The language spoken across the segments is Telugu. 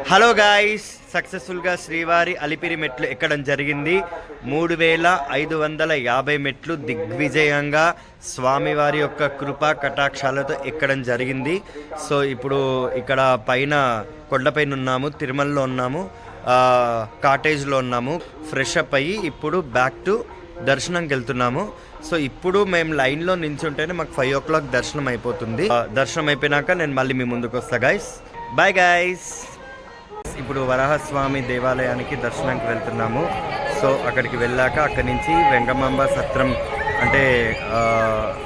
హలో గాయ్స్, సక్సెస్ఫుల్గా శ్రీవారి అలిపిరి మెట్లు ఎక్కడం జరిగింది. 3550 మెట్లు దిగ్విజయంగా స్వామివారి యొక్క కృపా కటాక్షాలతో ఎక్కడం జరిగింది. సో ఇప్పుడు ఇక్కడ పైన కొండపైన ఉన్నాము, తిరుమలలో ఉన్నాము, కాటేజ్లో ఉన్నాము. ఫ్రెష్ అప్ అయ్యి ఇప్పుడు బ్యాక్ టు దర్శనంకి వెళ్తున్నాము. సో ఇప్పుడు మేము లైన్లో నించుంటేనే మాకు 5 o'clock దర్శనం అయిపోతుంది. దర్శనం అయిపోయినాక నేను మళ్ళీ మీ ముందుకు వస్తా గైస్. Bye guys. ఇప్పుడు వరాహస్వామి దేవాలయానికి దర్శనానికి వెళ్తున్నాము. సో అక్కడికి వెళ్ళాక అక్కడి నుంచి వెంగమాంబ సత్రం అంటే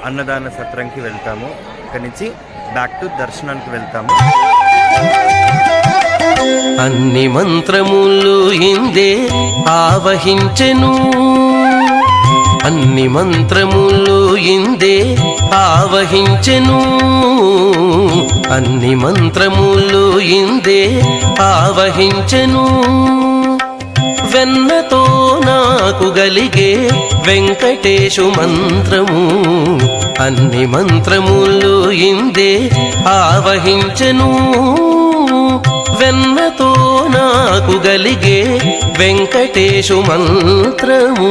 అన్నదాన సత్రంకి వెళ్తాము. అక్కడి నుంచి బ్యాక్ టు దర్శనానికి వెళ్తాము. అన్ని మంత్రములు ఇందే ఆవహించెను, అన్ని మంత్రములు ఇందే ఆవహించెను, అన్ని మంత్రములు ఇందే ఆవహించెను. వెన్నతో నాకు గలిగే వెంకటేశు మంత్రము, అన్ని మంత్రములు ఇందే ఆవహించెను. వెన్నతో నాకు గలిగే వెంకటేశు మంత్రము,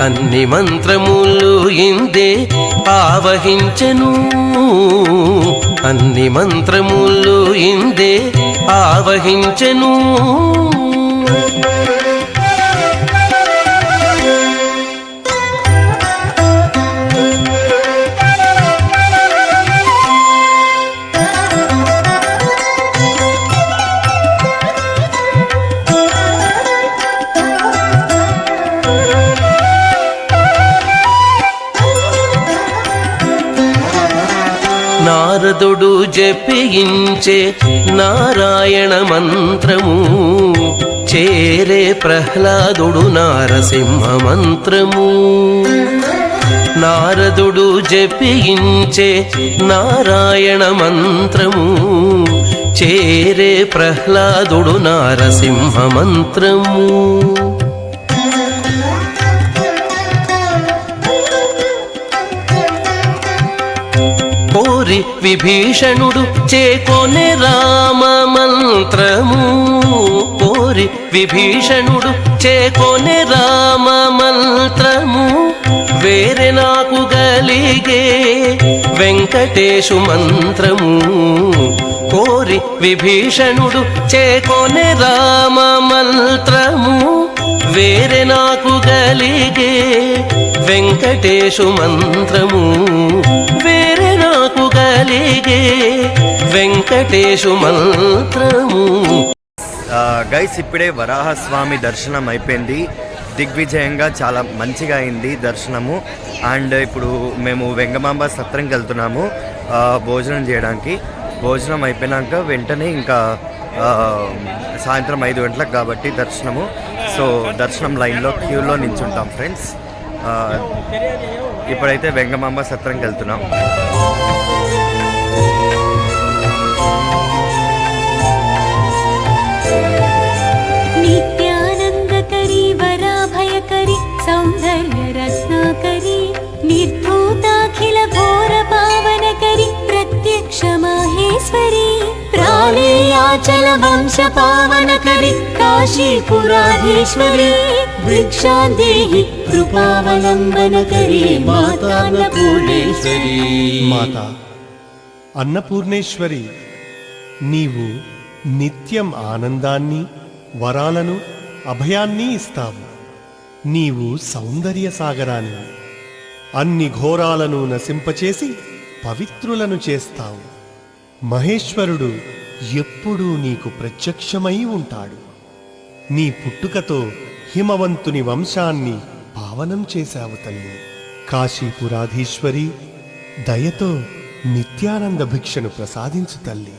అన్ని మంత్రములు ఇందే ఆవహించెను, అన్ని మంత్రములు ఇందే ఆవహించెను. నారదుడు జపించే నారాయణ మంత్రము, చేరే ప్రహ్లాదుడు నారసింహ మంత్రము. నారదుడు జపించే నారాయణ మంత్రము, చేరే ప్రహ్లాదుడు నారసింహ మంత్రము. కోరి విభీషణుడు చేకొనే రామ మంత్రము, కోరి విభీషణుడు చేకొనే రామ మంత్రము. వేరే నాకు గలిగే వెంకటేశు మంత్రము, కోరి విభీషణుడు చేకొనే రామ మంత్రము. వేరే నాకు గలిగే వెంకటేశు మంత్రము, వేరే నాకు గలిగే వెంకటేశు మంత్రము. గైస్, ఇప్పుడే వరాహస్వామి దర్శనం అయిపోయింది. దిగ్విజయంగా చాలా మంచిగా అయింది దర్శనము. అండ్ ఇప్పుడు మేము వెంగమాంబ సత్రంకి వెళ్తున్నాము భోజనం చేయడానికి. భోజనం అయిపోయినాక వెంటనే ఇంకా సాయంత్రం 5 గంటలకు కాబట్టి దర్శనము. సో దర్శనం లైన్లో క్యూలో నించుంటాం ఫ్రెండ్స్. ఇప్పుడైతే వెంగమాంబ సత్రంకి వెళ్తున్నాం. నిత్యానందకరి వరాభయకరి సౌందర్య రత్నాకరి నిర్ధూతాఖిల ఘోర పావనకరి ప్రత్యక్ష మాహేశ్వరి ప్రాళేయాచల వంశ పావనకరి కాశీపురాధీశ్వరి భిక్షాందేహి కృపావలంబనకరి మాతా అన్నపూర్ణేశ్వరి. మాతా అన్నపూర్ణేశ్వరి, నీవు నిత్యం ఆనందాన్ని, వరాలను, అభయాన్ని ఇస్తావు. నీవు సౌందర్య సాగరాన్ని, అన్ని ఘోరాలను నశింపచేసి పవిత్రులను చేస్తావు. మహేశ్వరుడు ఎప్పుడూ నీకు ప్రత్యక్షమై ఉంటాడు. నీ పుట్టుకతో హిమవంతుని వంశాన్ని పావనం చేశావు తల్లి. కాశీపురాధీశ్వరి, దయతో నిత్యానంద భిక్షను ప్రసాదించు తల్లి.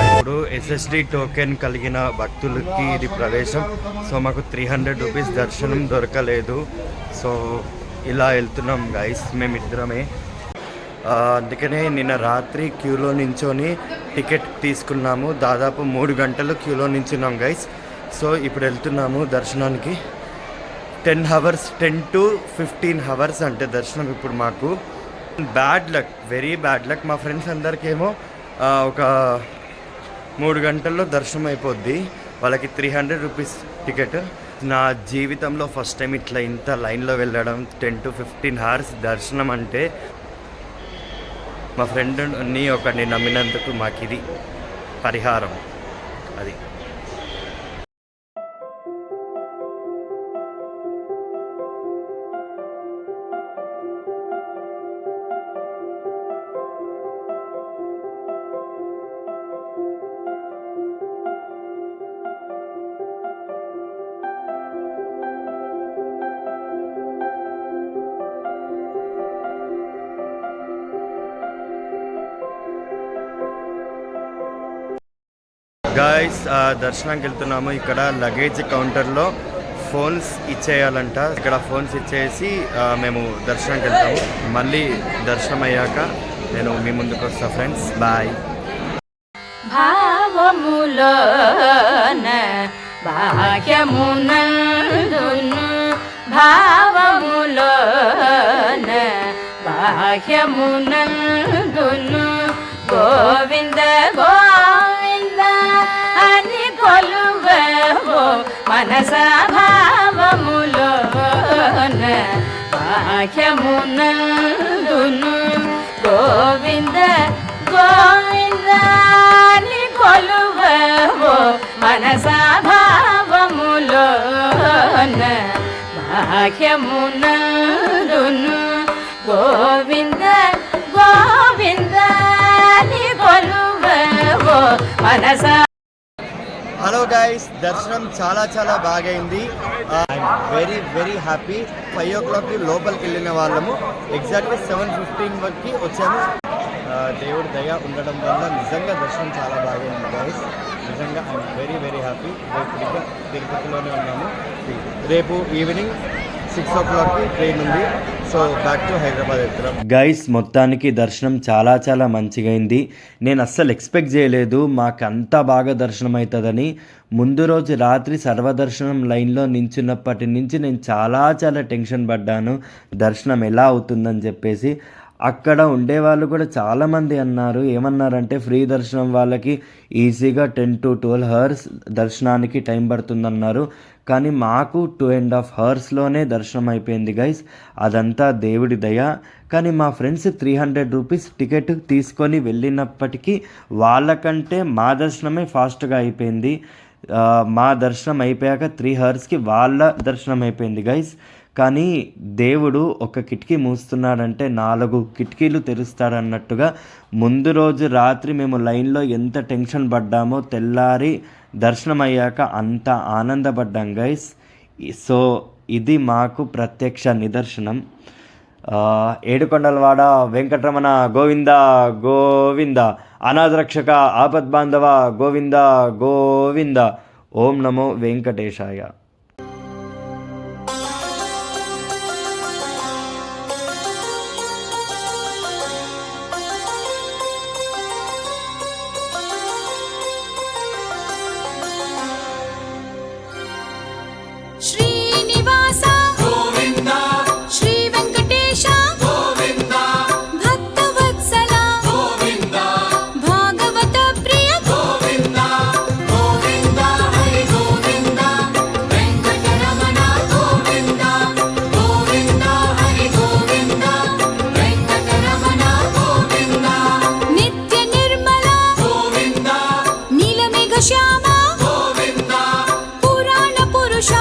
ఇప్పుడు SSD టోకెన్ కలిగిన భక్తులకి ఇది ప్రవేశం. సో మాకు 300 రూపీస్ దర్శనం దొరకలేదు. సో ఇలా వెళ్తున్నాం గైస్ మేమిద్దరమే. అందుకనే నిన్న రాత్రి క్యూలో నించొని టికెట్ తీసుకున్నాము. దాదాపు 3 గంటలు క్యూలో నించున్నాం గైస్. సో ఇప్పుడు వెళ్తున్నాము దర్శనానికి. 10 to 15 hours అంటే దర్శనం ఇప్పుడు మాకు. Bad luck, very bad luck. మా ఫ్రెండ్స్ అందరికేమో ఒక 3 గంటల్లో దర్శనం అయిపోద్ది. వాళ్ళకి 300 రూపీస్ టికెట్. నా జీవితంలో ఫస్ట్ టైం ఇట్లా ఇంత లైన్లో వెళ్ళడం, 10 to 15 hours దర్శనం అంటే మా ఫ్రెండ్ని ఒకరిని నమ్మినందుకు మాకు ఇది పరిహారం. అది గాయస్, దర్శనానికి వెళ్తున్నాము. ఇక్కడ లగేజ్ కౌంటర్లో ఫోన్స్ ఇచ్చేయాలంట. ఇక్కడ ఫోన్స్ ఇచ్చేసి మేము దర్శనానికి వెళ్తాము. మళ్ళీ దర్శనం అయ్యాక నేను మీ ముందుకు వస్తా ఫ్రెండ్స్. బాయ్. భావములోన బాహ్యమునందును భావములోన బాహ్యమునందును గోవింద గోవింద అని కొలువవో మనస భావములోన బాహ్యమునందును గోవింద గోవింద అని కొలువవో మనస భావములోన బాహ్యమునందును గోవింద గోవింద అని కొలువవో మనస. హలో గైస్, దర్శనం చాలా చాలా బాగైంది. I'm very very happy. 5 o'clock లోపలికి వెళ్ళిన వాళ్ళము. ఎగ్జాక్ట్గా 7:15 వరకు వచ్చాము. దేవుడి దయ ఉండడం వల్ల నిజంగా దర్శనం చాలా బాగైంది గైస్. నిజంగా ఐఎమ్ వెరీ వెరీ హ్యాపీ. రేపు తిరుపతిలోనే ఉన్నాము. రేపు ఈవినింగ్ 6 o'clock ట్రైన్ ఉంది. సో బ్యాక్ టు హైదరాబాద్ వెళ్తున్నాం. గైస్, మొత్తానికి దర్శనం చాలా చాలా మంచిగా అయింది. నేను అస్సలు ఎక్స్పెక్ట్ చేయలేదు మాకు అంత బాగా దర్శనం అవుతుందని. ముందు రోజు రాత్రి సర్వదర్శనం లైన్లో నించున్నప్పటి నుంచి నేను చాలా చాలా టెన్షన్ పడ్డాను దర్శనం ఎలా అవుతుందని చెప్పేసి. అక్కడ ఉండేవాళ్ళు కూడా చాలామంది అన్నారు, ఏమన్నారంటే ఫ్రీ దర్శనం వాళ్ళకి ఈజీగా 10 to 12 hours దర్శనానికి టైం పడుతుందన్నారు. కానీ మాకు 2.5 hours దర్శనం అయిపోయింది గైస్. అదంతా దేవుడి దయ. కానీ మా ఫ్రెండ్స్ 300 రూపీస్ టికెట్ తీసుకొని వెళ్ళినప్పటికీ వాళ్ళకంటే మా దర్శనమే ఫాస్ట్గా అయిపోయింది. మా దర్శనం అయిపోయాక 3 hours వాళ్ళ దర్శనం అయిపోయింది గైస్. కానీ దేవుడు ఒక కిటికీ మూస్తున్నాడంటే 4 కిటికీలు తెరుస్తాడన్నట్టుగా ముందు రోజు రాత్రి మేము లైన్లో ఎంత టెన్షన్ పడ్డామో తెల్లారి దర్శనం అయ్యాక అంత ఆనందపడ్డాం గైస్. సో ఇది మాకు ప్రత్యక్ష నిదర్శనం. ఏడుకొండలవాడ వెంకటరమణ గోవింద గోవింద, అనాథరక్షక ఆపద్బాంధవ గోవింద గోవింద. ఓం నమో వెంకటేశాయ. శ్రీనివాస గోవింద, శ్రీ వెంకటేశ గోవింద, భక్తవత్సల గోవింద, భాగవత ప్రియ గోవింద, గోవింద హరి గోవింద, వెంకటరమణ గోవింద, గోవింద హరి గోవింద, వెంకటరమణ గోవింద, నిత్య నిర్మల గోవింద, నీలమేఘ శ్యామ గోవింద, పురాణ పురుష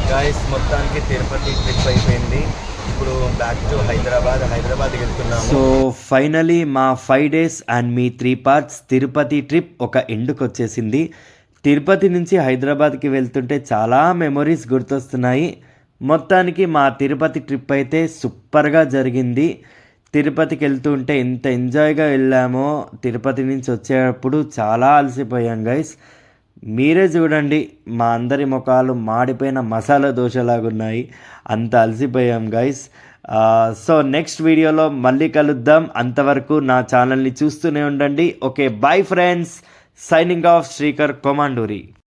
గైస్, మొత్తానికి తిరుపతి ట్రిప్ అయిపోయింది. ఇప్పుడు బ్యాక్ టు హైదరాబాద్కి వెళ్తున్నాము. సో ఫైనలీ మా 5 days and me 3 parts Tirupati trip ఒక ఎండ్కి వచ్చేసింది. తిరుపతి నుంచి హైదరాబాద్కి వెళ్తుంటే చాలా మెమొరీస్ గుర్తొస్తున్నాయి. మొత్తానికి మా తిరుపతి ట్రిప్ అయితే సూపర్గా జరిగింది. తిరుపతికి వెళ్తుంటే ఎంత ఎంజాయ్గా వెళ్ళామో, తిరుపతి నుంచి వచ్చేటప్పుడు చాలా అలసిపోయాం గైస్. మీరే చూడండి, మా అందరి ముఖాలు మాడిపోయిన మసాలా దోశలాగున్నాయి, అంత అలసిపోయాం గైస్. సో నెక్స్ట్ వీడియోలో మళ్ళీ కలుద్దాం. అంతవరకు నా ఛానల్ని చూస్తూనే ఉండండి. Okay, bye friends, signing off Srikar Komanduri.